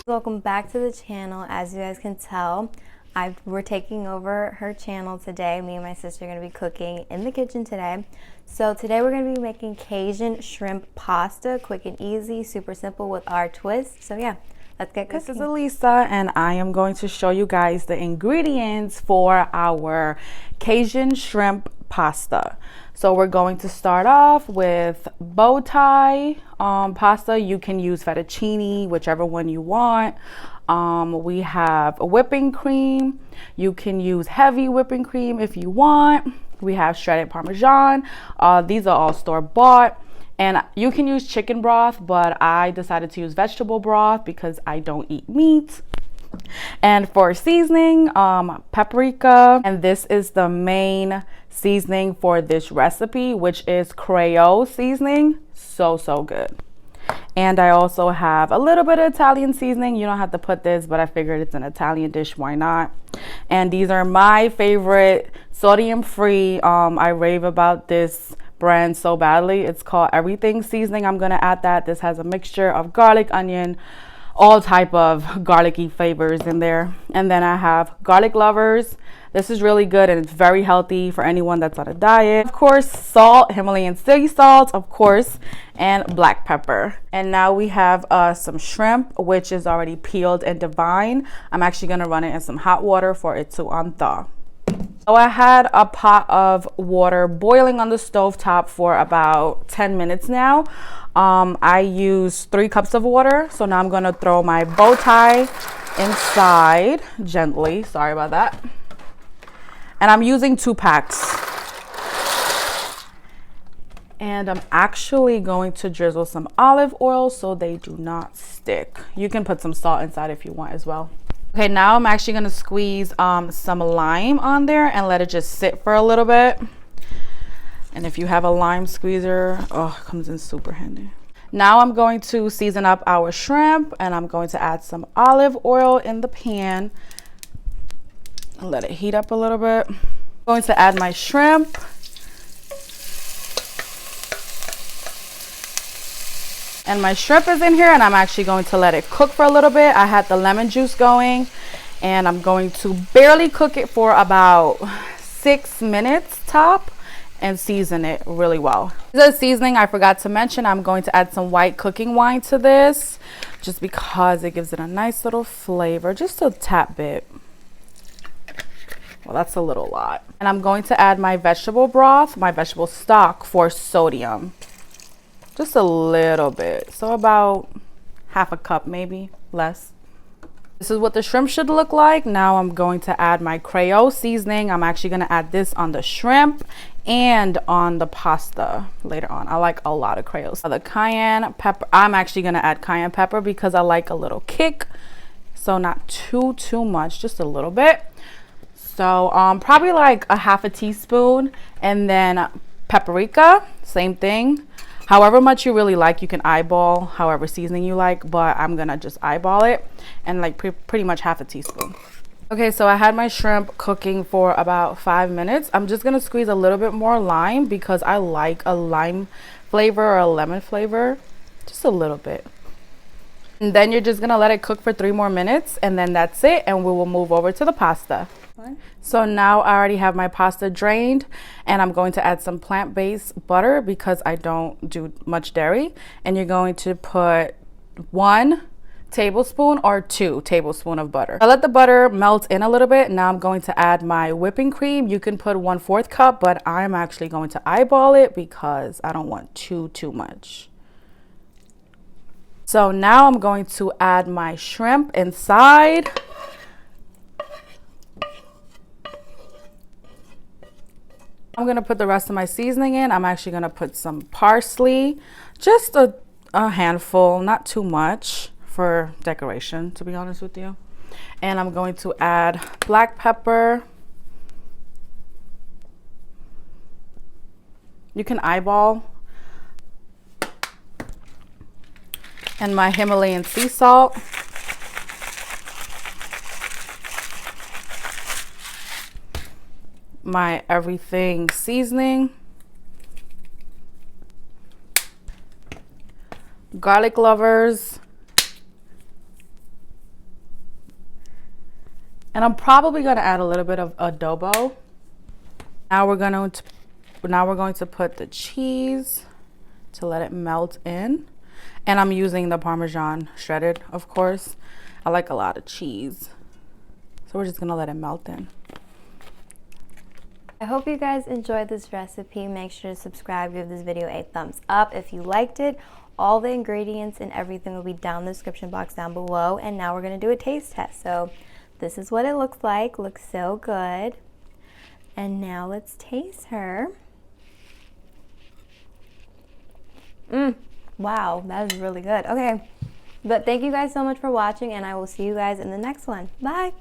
Welcome back to the channel. As you guys can tell, we're taking over her channel today. Me and my sister are going to be cooking in the kitchen today. So today we're going to be making Cajun shrimp pasta, quick and easy, super simple with our twist. So yeah, let's get cooking. This is Elisa and I am going to show you guys the ingredients for our Cajun shrimp pasta. So we're going to start off with bow tie pasta. You can use fettuccine, whichever one you want. We have a whipping cream. You can use heavy whipping cream if you want. We have shredded Parmesan. These are all store-bought. And you can use chicken broth, but I decided to use vegetable broth because I don't eat meat. And for seasoning, paprika. And this is the main seasoning for this recipe, which is Creole seasoning. So good. And I also have a little bit of Italian seasoning. You don't have to put this, but I figured it's an Italian dish, why not? And these are my favorite, sodium free. I rave about this brand so badly. It's called Everything Seasoning. I'm gonna add that. This has a mixture of garlic, onion, all type of garlicky flavors in there. And then I have Garlic Lovers. This is really good and it's very healthy for anyone that's on a diet. Of course, salt, Himalayan sea salt, of course, and black pepper. And now we have some shrimp, which is already peeled and deveined. I'm actually gonna run it in some hot water for it to unthaw. So I had a pot of water boiling on the stove top for about 10 minutes now. I used 3 cups of water. So now I'm gonna throw my bow tie inside gently. Sorry about that. And I'm using 2 packs. And I'm actually going to drizzle some olive oil so they do not stick. You can put some salt inside if you want as well. Okay, now I'm actually gonna squeeze some lime on there and let it just sit for a little bit. And if you have a lime squeezer, oh, it comes in super handy. Now I'm going to season up our shrimp and I'm going to add some olive oil in the pan and let it heat up a little bit. I'm going to add my shrimp. And my shrimp is in here and I'm actually going to let it cook for a little bit. I had the lemon juice going and I'm going to barely cook it for about 6 minutes top and season it really well. The seasoning I forgot to mention, I'm going to add some white cooking wine to this just because it gives it a nice little flavor, just a tad bit. Well, that's a little lot. And I'm going to add my vegetable broth, my vegetable stock for sodium. Just a little bit, so about half a cup, maybe less. This is what the shrimp should look like. Now I'm going to add my Creole seasoning. I'm actually gonna add this on the shrimp and on the pasta later on. I like a lot of Creole. So the cayenne pepper, I'm actually gonna add cayenne pepper because I like a little kick. So not too much, just a little bit. So probably like a half a teaspoon, and then paprika, same thing. However much you really like, you can eyeball however seasoning you like, but I'm gonna just eyeball it and like pretty much half a teaspoon. Okay, so I had my shrimp cooking for about 5 minutes. I'm just gonna squeeze a little bit more lime because I like a lime flavor or a lemon flavor, just a little bit. And then you're just gonna let it cook for 3 more minutes and then that's it, and we will move over to the pasta. So now I already have my pasta drained and I'm going to add some plant-based butter because I don't do much dairy. And you're going to put 1 tablespoon or 2 tablespoons of butter. I let the butter melt in a little bit. Now I'm going to add my whipping cream. You can put 1/4 cup, but I'm actually going to eyeball it because I don't want too much. So now I'm going to add my shrimp inside. I'm gonna put the rest of my seasoning in. I'm actually gonna put some parsley, just a handful, not too much for decoration, to be honest with you. And I'm going to add black pepper. You can eyeball. And my Himalayan sea salt. my everything seasoning. Garlic lovers. And I'm probably going to add a little bit of adobo. Now we're going to put the cheese to let it melt in. And I'm using the Parmesan shredded, of course. I like a lot of cheese. So we're just going to let it melt in. I hope you guys enjoyed this recipe. Make sure to subscribe, give this video a thumbs up if you liked it. All the ingredients and everything will be down in the description box down below. And now we're going to do a taste test. So this is what it looks like. Looks so good. And now let's taste her. Wow, that is really good. Okay, but thank you guys so much for watching, and I will see you guys in the next one. Bye.